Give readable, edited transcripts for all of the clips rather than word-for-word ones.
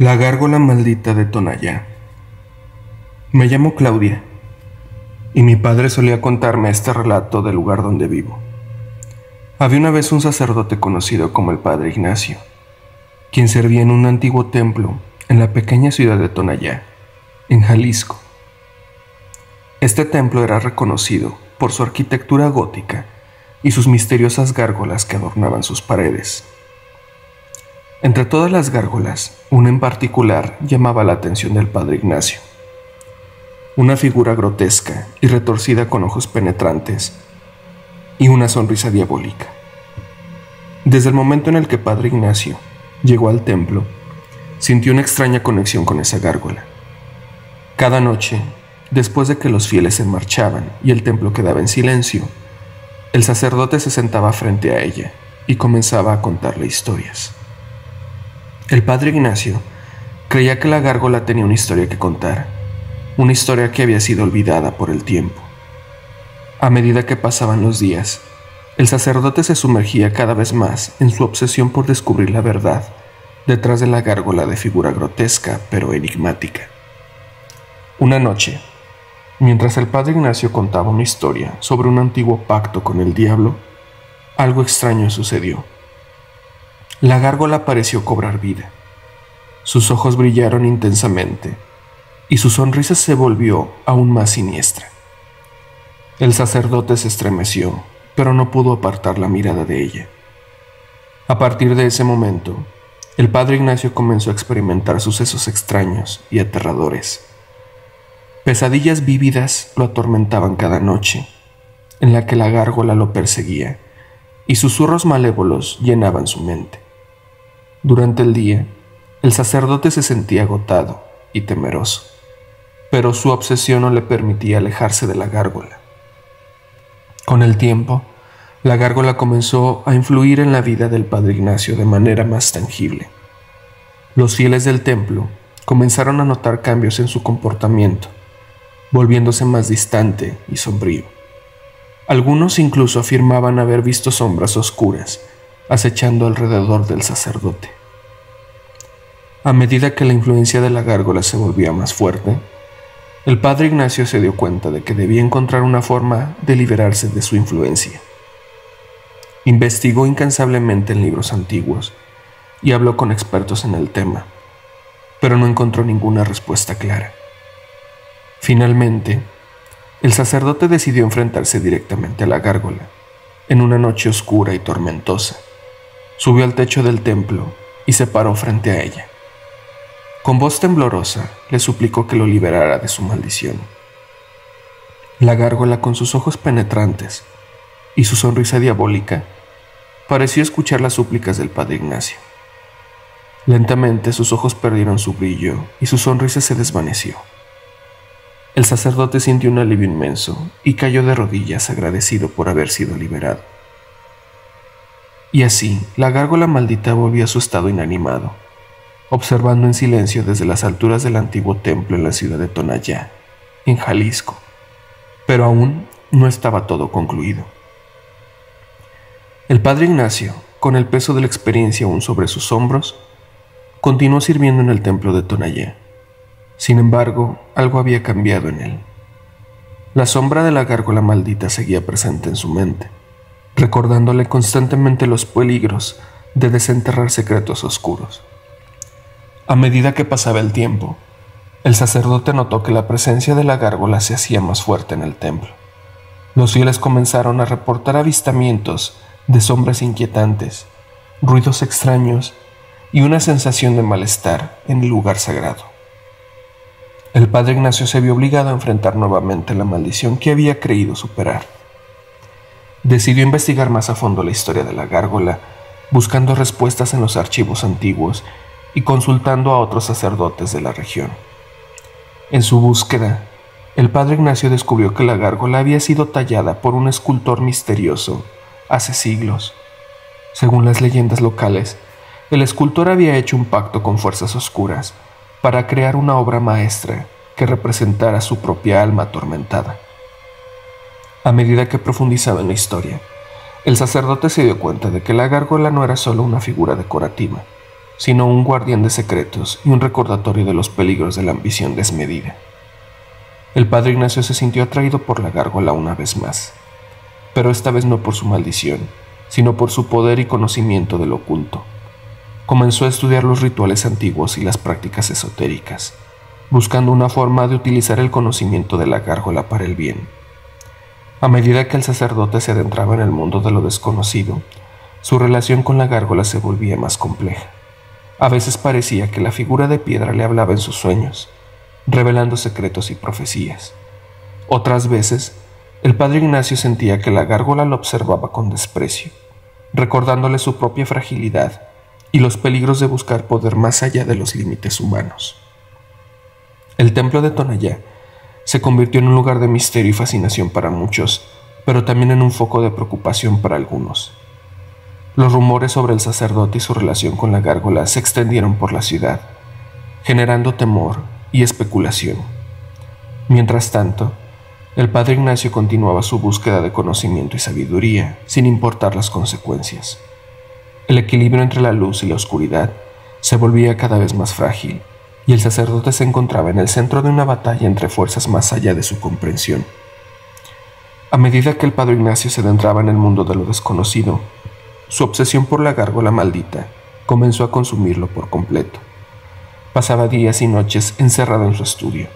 La gárgola maldita de Tonayá. Me llamo Claudia, y mi padre solía contarme este relato del lugar donde vivo. Había una vez un sacerdote conocido como el Padre Ignacio, quien servía en un antiguo templo en la pequeña ciudad de Tonayá, en Jalisco. Este templo era reconocido por su arquitectura gótica y sus misteriosas gárgolas que adornaban sus paredes. Entre todas las gárgolas, una en particular llamaba la atención del Padre Ignacio. Una figura grotesca y retorcida con ojos penetrantes y una sonrisa diabólica. Desde el momento en el que Padre Ignacio llegó al templo, sintió una extraña conexión con esa gárgola. Cada noche, después de que los fieles se marchaban y el templo quedaba en silencio, el sacerdote se sentaba frente a ella y comenzaba a contarle historias. El Padre Ignacio creía que la gárgola tenía una historia que contar, una historia que había sido olvidada por el tiempo. A medida que pasaban los días, el sacerdote se sumergía cada vez más en su obsesión por descubrir la verdad detrás de la gárgola de figura grotesca pero enigmática. Una noche, mientras el Padre Ignacio contaba una historia sobre un antiguo pacto con el diablo, algo extraño sucedió. La gárgola pareció cobrar vida. Sus ojos brillaron intensamente y su sonrisa se volvió aún más siniestra. El sacerdote se estremeció, pero no pudo apartar la mirada de ella. A partir de ese momento, el Padre Ignacio comenzó a experimentar sucesos extraños y aterradores. Pesadillas vívidas lo atormentaban cada noche, en la que la gárgola lo perseguía, y susurros malévolos llenaban su mente. Durante el día, el sacerdote se sentía agotado y temeroso, pero su obsesión no le permitía alejarse de la gárgola. Con el tiempo, la gárgola comenzó a influir en la vida del Padre Ignacio de manera más tangible. Los fieles del templo comenzaron a notar cambios en su comportamiento, volviéndose más distante y sombrío. Algunos incluso afirmaban haber visto sombras oscuras acechando alrededor del sacerdote. A medida que la influencia de la gárgola se volvía más fuerte, el Padre Ignacio se dio cuenta de que debía encontrar una forma de liberarse de su influencia. Investigó incansablemente en libros antiguos y habló con expertos en el tema, pero no encontró ninguna respuesta clara. Finalmente, el sacerdote decidió enfrentarse directamente a la gárgola. En una noche oscura y tormentosa, subió al techo del templo y se paró frente a ella. Con voz temblorosa, le suplicó que lo liberara de su maldición. La gárgola, con sus ojos penetrantes y su sonrisa diabólica, pareció escuchar las súplicas del Padre Ignacio. Lentamente sus ojos perdieron su brillo y su sonrisa se desvaneció. El sacerdote sintió un alivio inmenso y cayó de rodillas agradecido por haber sido liberado. Y así, la gárgola maldita volvió a su estado inanimado, observando en silencio desde las alturas del antiguo templo en la ciudad de Tonayá, en Jalisco. Pero aún no estaba todo concluido. El Padre Ignacio, con el peso de la experiencia aún sobre sus hombros, continuó sirviendo en el templo de Tonayá. Sin embargo, algo había cambiado en él. La sombra de la gárgola maldita seguía presente en su mente, recordándole constantemente los peligros de desenterrar secretos oscuros. A medida que pasaba el tiempo, el sacerdote notó que la presencia de la gárgola se hacía más fuerte en el templo. Los fieles comenzaron a reportar avistamientos de sombras inquietantes, ruidos extraños y una sensación de malestar en el lugar sagrado. El Padre Ignacio se vio obligado a enfrentar nuevamente la maldición que había creído superar. Decidió investigar más a fondo la historia de la gárgola, buscando respuestas en los archivos antiguos y consultando a otros sacerdotes de la región. En su búsqueda, el Padre Ignacio descubrió que la gárgola había sido tallada por un escultor misterioso hace siglos. Según las leyendas locales, el escultor había hecho un pacto con fuerzas oscuras para crear una obra maestra que representara su propia alma atormentada. A medida que profundizaba en la historia, el sacerdote se dio cuenta de que la gárgola no era solo una figura decorativa, sino un guardián de secretos y un recordatorio de los peligros de la ambición desmedida. El padre Ignacio se sintió atraído por la gárgola una vez más, pero esta vez no por su maldición, sino por su poder y conocimiento del oculto. Comenzó a estudiar los rituales antiguos y las prácticas esotéricas, buscando una forma de utilizar el conocimiento de la gárgola para el bien. A medida que el sacerdote se adentraba en el mundo de lo desconocido, su relación con la gárgola se volvía más compleja. A veces parecía que la figura de piedra le hablaba en sus sueños, revelando secretos y profecías. Otras veces, el padre Ignacio sentía que la gárgola lo observaba con desprecio, recordándole su propia fragilidad y los peligros de buscar poder más allá de los límites humanos. El templo de Tonayá se convirtió en un lugar de misterio y fascinación para muchos, pero también en un foco de preocupación para algunos. Los rumores sobre el sacerdote y su relación con la gárgola se extendieron por la ciudad, generando temor y especulación. Mientras tanto, el padre Ignacio continuaba su búsqueda de conocimiento y sabiduría, sin importar las consecuencias. El equilibrio entre la luz y la oscuridad se volvía cada vez más frágil, y el sacerdote se encontraba en el centro de una batalla entre fuerzas más allá de su comprensión. A medida que el padre Ignacio se adentraba en el mundo de lo desconocido, su obsesión por la gárgola maldita comenzó a consumirlo por completo. Pasaba días y noches encerrado en su estudio,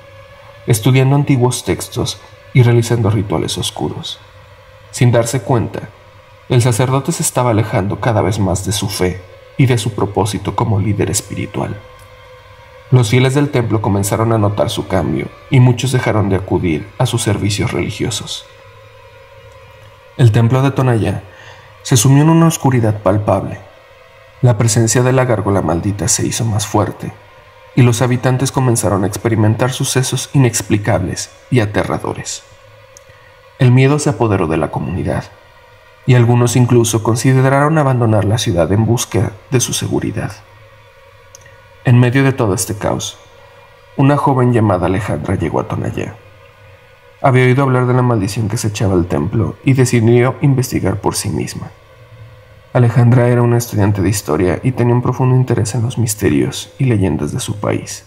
estudiando antiguos textos y realizando rituales oscuros. Sin darse cuenta, el sacerdote se estaba alejando cada vez más de su fe y de su propósito como líder espiritual. Los fieles del templo comenzaron a notar su cambio y muchos dejaron de acudir a sus servicios religiosos. El templo de Tonayá se sumió en una oscuridad palpable. La presencia de la gárgola maldita se hizo más fuerte y los habitantes comenzaron a experimentar sucesos inexplicables y aterradores. El miedo se apoderó de la comunidad y algunos incluso consideraron abandonar la ciudad en búsqueda de su seguridad. En medio de todo este caos, una joven llamada Alejandra llegó a Tonayá. Había oído hablar de la maldición que se echaba al templo y decidió investigar por sí misma. Alejandra era una estudiante de historia y tenía un profundo interés en los misterios y leyendas de su país.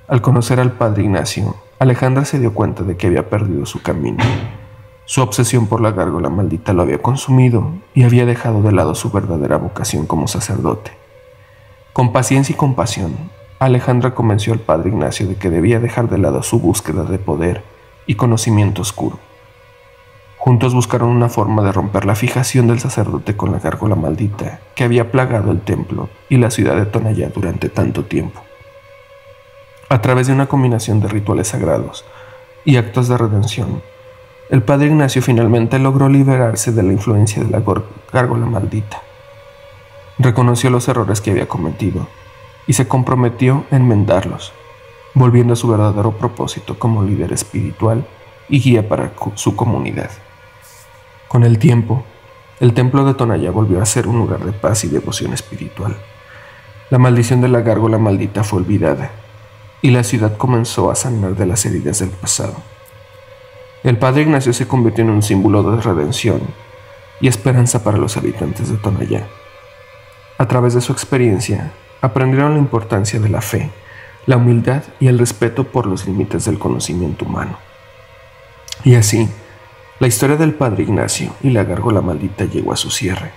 Al conocer al padre Ignacio, Alejandra se dio cuenta de que había perdido su camino. Su obsesión por la gárgola maldita lo había consumido y había dejado de lado su verdadera vocación como sacerdote. Con paciencia y compasión, Alejandra convenció al padre Ignacio de que debía dejar de lado su búsqueda de poder y conocimiento oscuro. Juntos buscaron una forma de romper la fijación del sacerdote con la gárgola maldita que había plagado el templo y la ciudad de Tonayá durante tanto tiempo. A través de una combinación de rituales sagrados y actos de redención, el padre Ignacio finalmente logró liberarse de la influencia de la gárgola maldita. Reconoció los errores que había cometido y se comprometió a enmendarlos, volviendo a su verdadero propósito como líder espiritual y guía para su comunidad. Con el tiempo, el templo de Tonayá volvió a ser un lugar de paz y devoción espiritual. La maldición de la gárgola maldita fue olvidada y la ciudad comenzó a sanar de las heridas del pasado. El padre Ignacio se convirtió en un símbolo de redención y esperanza para los habitantes de Tonayá. A través de su experiencia, aprendieron la importancia de la fe, la humildad y el respeto por los límites del conocimiento humano. Y así, la historia del padre Ignacio y la gárgola maldita llegó a su cierre.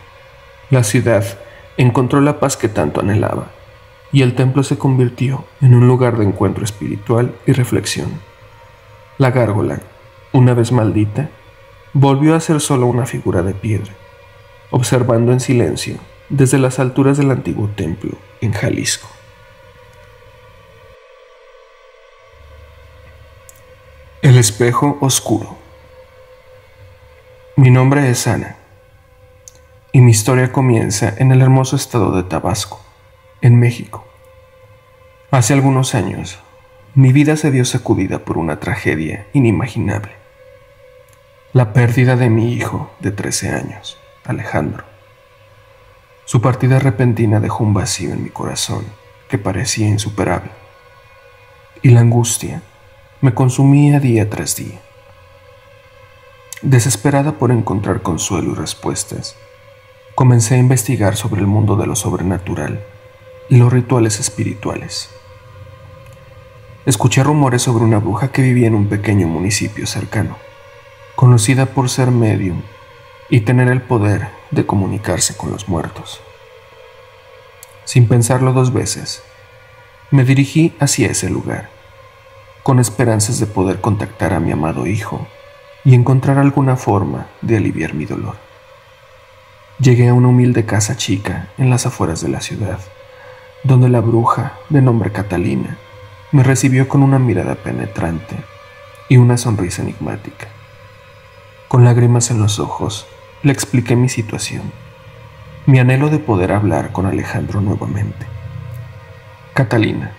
La ciudad encontró la paz que tanto anhelaba, y el templo se convirtió en un lugar de encuentro espiritual y reflexión. La gárgola, una vez maldita, volvió a ser solo una figura de piedra, observando en silencio desde las alturas del antiguo templo en Jalisco. El espejo oscuro. Mi nombre es Ana, y mi historia comienza en el hermoso estado de Tabasco, en México. Hace algunos años, mi vida se vio sacudida por una tragedia inimaginable. La pérdida de mi hijo de 13 años, Alejandro. Su partida repentina dejó un vacío en mi corazón que parecía insuperable, y la angustia me consumía día tras día. Desesperada por encontrar consuelo y respuestas, comencé a investigar sobre el mundo de lo sobrenatural y los rituales espirituales. Escuché rumores sobre una bruja que vivía en un pequeño municipio cercano, conocida por ser medium y tener el poder de comunicarse con los muertos. Sin pensarlo 2 veces, me dirigí hacia ese lugar, con esperanzas de poder contactar a mi amado hijo y encontrar alguna forma de aliviar mi dolor. Llegué a una humilde casa chica en las afueras de la ciudad, donde la bruja, de nombre Catalina, me recibió con una mirada penetrante y una sonrisa enigmática. Con lágrimas en los ojos, le expliqué mi situación, mi anhelo de poder hablar con Alejandro nuevamente. Catalina,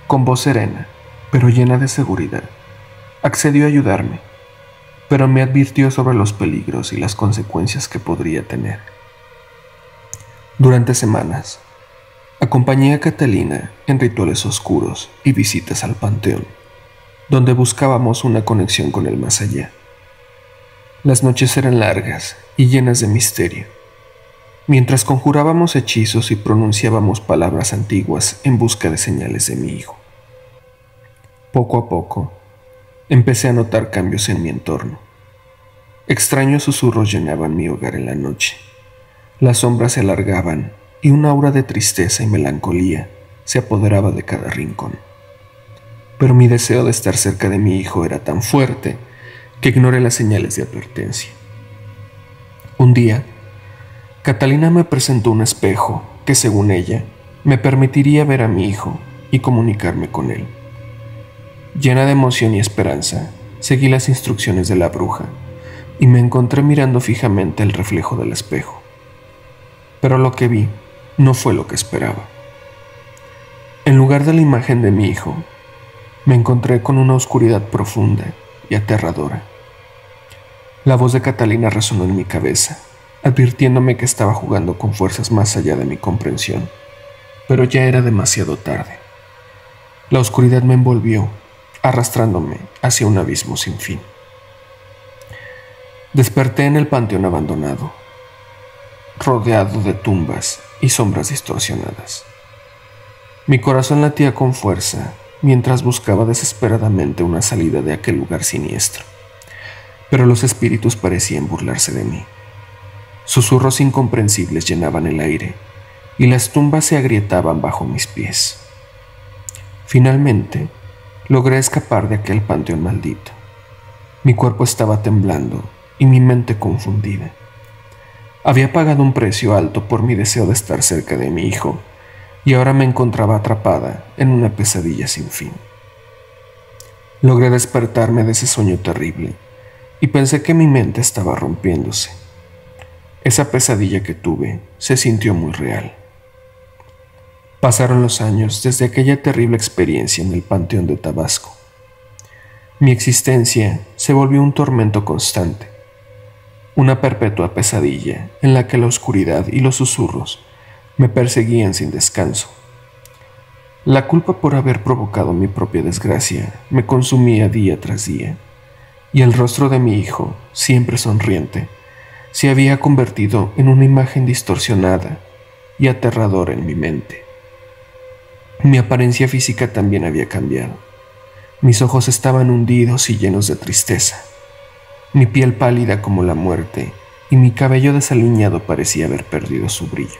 con voz serena, pero llena de seguridad, accedió a ayudarme, pero me advirtió sobre los peligros y las consecuencias que podría tener. Durante semanas, acompañé a Catalina en rituales oscuros y visitas al panteón, donde buscábamos una conexión con el más allá. Las noches eran largas y llenas de misterio, mientras conjurábamos hechizos y pronunciábamos palabras antiguas en busca de señales de mi hijo. Poco a poco, empecé a notar cambios en mi entorno. Extraños susurros llenaban mi hogar en la noche. Las sombras se alargaban y una aura de tristeza y melancolía se apoderaba de cada rincón. Pero mi deseo de estar cerca de mi hijo era tan fuerte que ignoré las señales de advertencia. Un día, Catalina me presentó un espejo que, según ella, me permitiría ver a mi hijo y comunicarme con él. Llena de emoción y esperanza, seguí las instrucciones de la bruja y me encontré mirando fijamente el reflejo del espejo. Pero lo que vi no fue lo que esperaba. En lugar de la imagen de mi hijo, me encontré con una oscuridad profunda y aterradora. La voz de Catalina resonó en mi cabeza, advirtiéndome que estaba jugando con fuerzas más allá de mi comprensión, pero ya era demasiado tarde. La oscuridad me envolvió, arrastrándome hacia un abismo sin fin. Desperté en el panteón abandonado, rodeado de tumbas y sombras distorsionadas. Mi corazón latía con fuerza mientras buscaba desesperadamente una salida de aquel lugar siniestro, pero los espíritus parecían burlarse de mí. Susurros incomprensibles llenaban el aire y las tumbas se agrietaban bajo mis pies. Finalmente, logré escapar de aquel panteón maldito. Mi cuerpo estaba temblando y mi mente confundida. Había pagado un precio alto por mi deseo de estar cerca de mi hijo y ahora me encontraba atrapada en una pesadilla sin fin. Logré despertarme de ese sueño terrible y pensé que mi mente estaba rompiéndose. Esa pesadilla que tuve se sintió muy real. Pasaron los años desde aquella terrible experiencia en el Panteón de Tabasco. Mi existencia se volvió un tormento constante, una perpetua pesadilla en la que la oscuridad y los susurros me perseguían sin descanso. La culpa por haber provocado mi propia desgracia me consumía día tras día, y el rostro de mi hijo, siempre sonriente, se había convertido en una imagen distorsionada y aterradora en mi mente. Mi apariencia física también había cambiado. Mis ojos estaban hundidos y llenos de tristeza, mi piel pálida como la muerte y mi cabello desaliñado parecía haber perdido su brillo.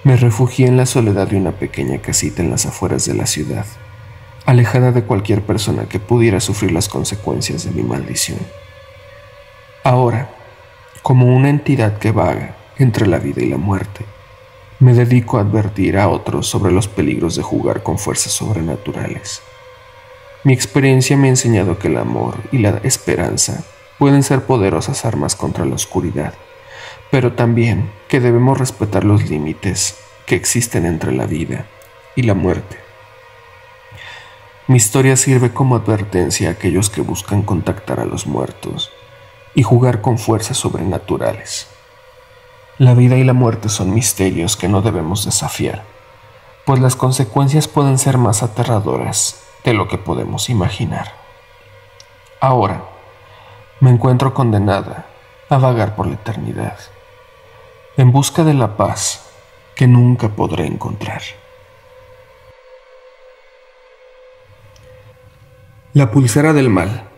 Me refugié en la soledad de una pequeña casita en las afueras de la ciudad, alejada de cualquier persona que pudiera sufrir las consecuencias de mi maldición. Ahora, como una entidad que vaga entre la vida y la muerte, me dedico a advertir a otros sobre los peligros de jugar con fuerzas sobrenaturales. Mi experiencia me ha enseñado que el amor y la esperanza pueden ser poderosas armas contra la oscuridad, pero también que debemos respetar los límites que existen entre la vida y la muerte. Mi historia sirve como advertencia a aquellos que buscan contactar a los muertos y jugar con fuerzas sobrenaturales. La vida y la muerte son misterios que no debemos desafiar, pues las consecuencias pueden ser más aterradoras de lo que podemos imaginar. Ahora, me encuentro condenada a vagar por la eternidad, en busca de la paz que nunca podré encontrar. La pulsera del mal.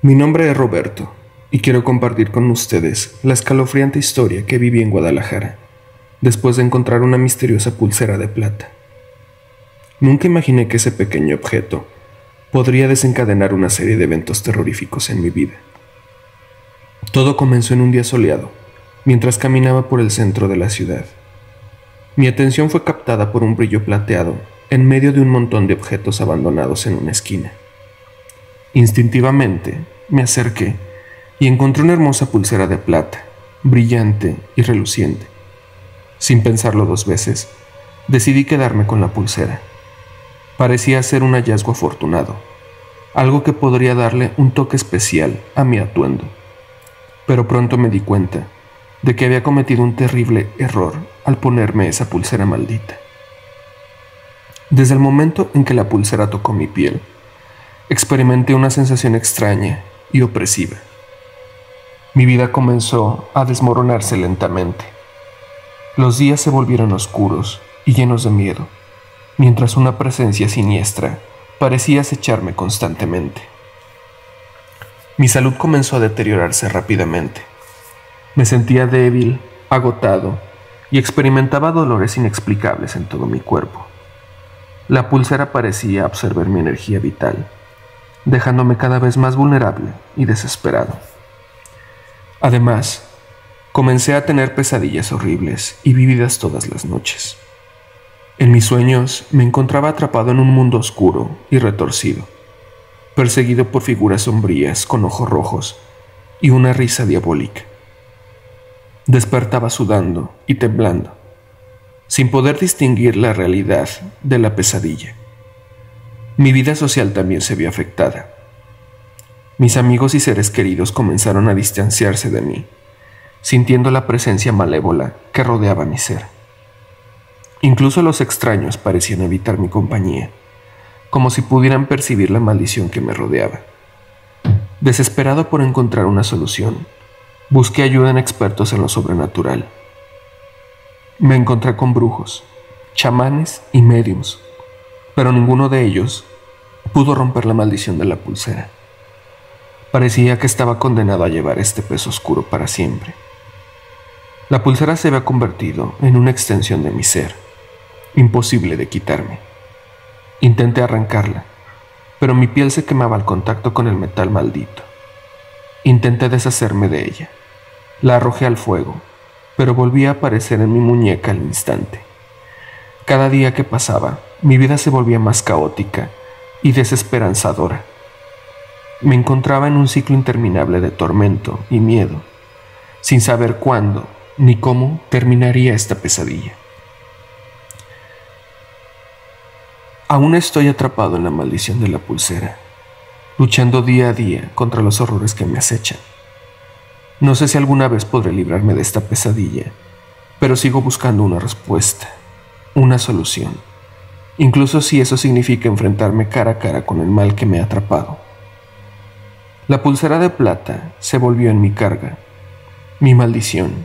Mi nombre es Roberto y quiero compartir con ustedes la escalofriante historia que viví en Guadalajara después de encontrar una misteriosa pulsera de plata. Nunca imaginé que ese pequeño objeto podría desencadenar una serie de eventos terroríficos en mi vida. Todo comenzó en un día soleado, mientras caminaba por el centro de la ciudad. Mi atención fue captada por un brillo plateado en medio de un montón de objetos abandonados en una esquina. Instintivamente me acerqué y encontré una hermosa pulsera de plata, brillante y reluciente. Sin pensarlo dos veces, decidí quedarme con la pulsera. Parecía ser un hallazgo afortunado, algo que podría darle un toque especial a mi atuendo. Pero pronto me di cuenta de que había cometido un terrible error al ponerme esa pulsera maldita. Desde el momento en que la pulsera tocó mi piel, experimenté una sensación extraña y opresiva. Mi vida comenzó a desmoronarse lentamente. Los días se volvieron oscuros y llenos de miedo, mientras una presencia siniestra parecía acecharme constantemente. Mi salud comenzó a deteriorarse rápidamente. Me sentía débil, agotado y experimentaba dolores inexplicables en todo mi cuerpo. La pulsera parecía absorber mi energía vital, dejándome cada vez más vulnerable y desesperado. Además, comencé a tener pesadillas horribles y vívidas todas las noches. En mis sueños me encontraba atrapado en un mundo oscuro y retorcido, perseguido por figuras sombrías con ojos rojos y una risa diabólica. Despertaba sudando y temblando, sin poder distinguir la realidad de la pesadilla. Mi vida social también se vio afectada. Mis amigos y seres queridos comenzaron a distanciarse de mí, sintiendo la presencia malévola que rodeaba mi ser. Incluso los extraños parecían evitar mi compañía, como si pudieran percibir la maldición que me rodeaba. Desesperado por encontrar una solución, busqué ayuda en expertos en lo sobrenatural. Me encontré con brujos, chamanes y médiums, pero ninguno de ellos pudo romper la maldición de la pulsera. Parecía que estaba condenado a llevar este peso oscuro para siempre. La pulsera se había convertido en una extensión de mi ser, imposible de quitarme. Intenté arrancarla, pero mi piel se quemaba al contacto con el metal maldito. Intenté deshacerme de ella. La arrojé al fuego, pero volvía a aparecer en mi muñeca al instante. Cada día que pasaba, mi vida se volvía más caótica y desesperanzadora. Me encontraba en un ciclo interminable de tormento y miedo, sin saber cuándo ni cómo terminaría esta pesadilla. Aún estoy atrapado en la maldición de la pulsera, luchando día a día contra los horrores que me acechan. No sé si alguna vez podré librarme de esta pesadilla, pero sigo buscando una respuesta, una solución, incluso si eso significa enfrentarme cara a cara con el mal que me ha atrapado. La pulsera de plata se volvió en mi carga, mi maldición,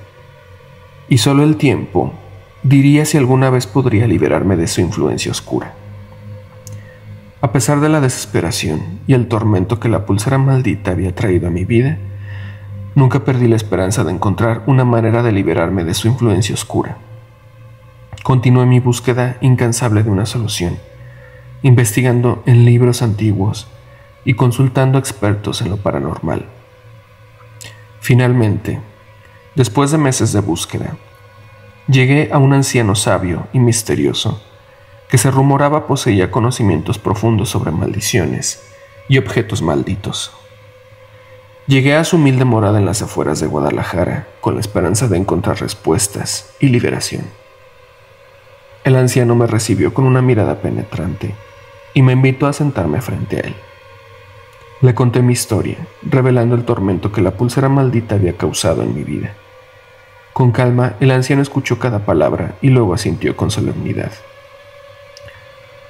y solo el tiempo diría si alguna vez podría liberarme de su influencia oscura. A pesar de la desesperación y el tormento que la pulsera maldita había traído a mi vida, nunca perdí la esperanza de encontrar una manera de liberarme de su influencia oscura. Continué mi búsqueda incansable de una solución, investigando en libros antiguos y consultando a expertos en lo paranormal. Finalmente, después de meses de búsqueda, llegué a un anciano sabio y misterioso que se rumoraba poseía conocimientos profundos sobre maldiciones y objetos malditos. Llegué a su humilde morada en las afueras de Guadalajara con la esperanza de encontrar respuestas y liberación. El anciano me recibió con una mirada penetrante y me invitó a sentarme frente a él. Le conté mi historia, revelando el tormento que la pulsera maldita había causado en mi vida. Con calma, el anciano escuchó cada palabra y luego asintió con solemnidad.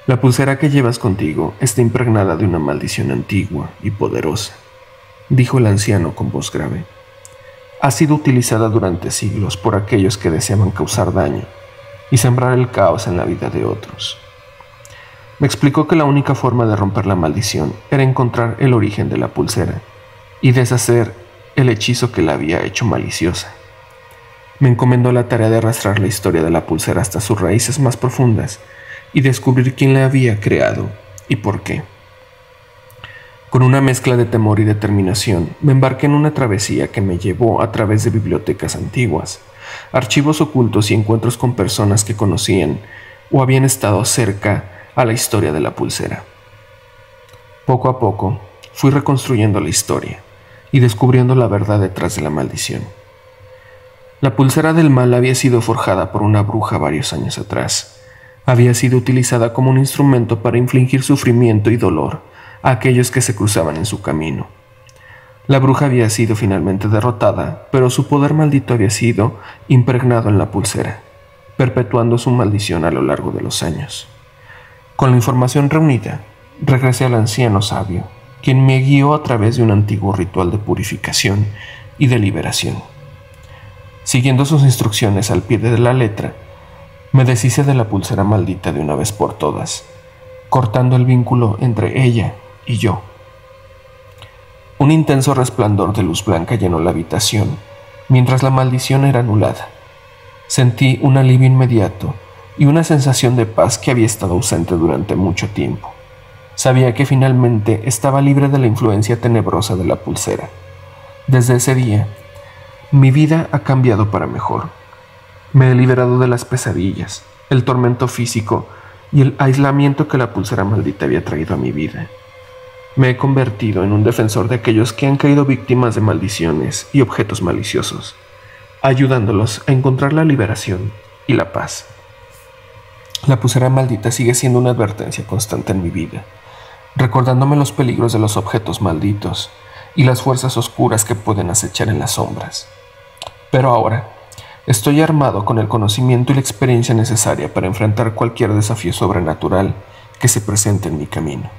La pulsera que llevas contigo está impregnada de una maldición antigua y poderosa, dijo el anciano con voz grave. ha sido utilizada durante siglos por aquellos que deseaban causar daño y sembrar el caos en la vida de otros. Me explicó que la única forma de romper la maldición era encontrar el origen de la pulsera y deshacer el hechizo que la había hecho maliciosa. Me encomendó la tarea de arrastrar la historia de la pulsera hasta sus raíces más profundas y descubrir quién la había creado y por qué. Con una mezcla de temor y determinación, me embarqué en una travesía que me llevó a través de bibliotecas antiguas, archivos ocultos y encuentros con personas que conocían o habían estado cerca a la historia de la pulsera. Poco a poco, fui reconstruyendo la historia y descubriendo la verdad detrás de la maldición. La pulsera del mal había sido forjada por una bruja varios años atrás. Había sido utilizada como un instrumento para infligir sufrimiento y dolor a aquellos que se cruzaban en su camino. La bruja había sido finalmente derrotada, pero su poder maldito había sido impregnado en la pulsera, perpetuando su maldición a lo largo de los años. Con la información reunida, regresé al anciano sabio, quien me guió a través de un antiguo ritual de purificación y de liberación. Siguiendo sus instrucciones al pie de la letra, me deshice de la pulsera maldita de una vez por todas, cortando el vínculo entre ella y yo. Un intenso resplandor de luz blanca llenó la habitación, mientras la maldición era anulada. Sentí un alivio inmediato y una sensación de paz que había estado ausente durante mucho tiempo. Sabía que finalmente estaba libre de la influencia tenebrosa de la pulsera. Desde ese día, mi vida ha cambiado para mejor. Me he liberado de las pesadillas, el tormento físico y el aislamiento que la pulsera maldita había traído a mi vida. Me he convertido en un defensor de aquellos que han caído víctimas de maldiciones y objetos maliciosos, ayudándolos a encontrar la liberación y la paz. La pulsera maldita sigue siendo una advertencia constante en mi vida, recordándome los peligros de los objetos malditos y las fuerzas oscuras que pueden acechar en las sombras. Pero ahora, estoy armado con el conocimiento y la experiencia necesaria para enfrentar cualquier desafío sobrenatural que se presente en mi camino.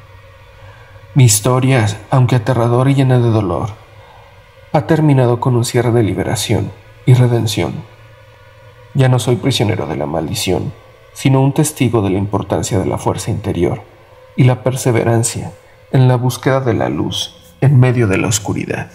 Mi historia, aunque aterradora y llena de dolor, ha terminado con un cierre de liberación y redención. Ya no soy prisionero de la maldición, sino un testigo de la importancia de la fuerza interior y la perseverancia en la búsqueda de la luz en medio de la oscuridad.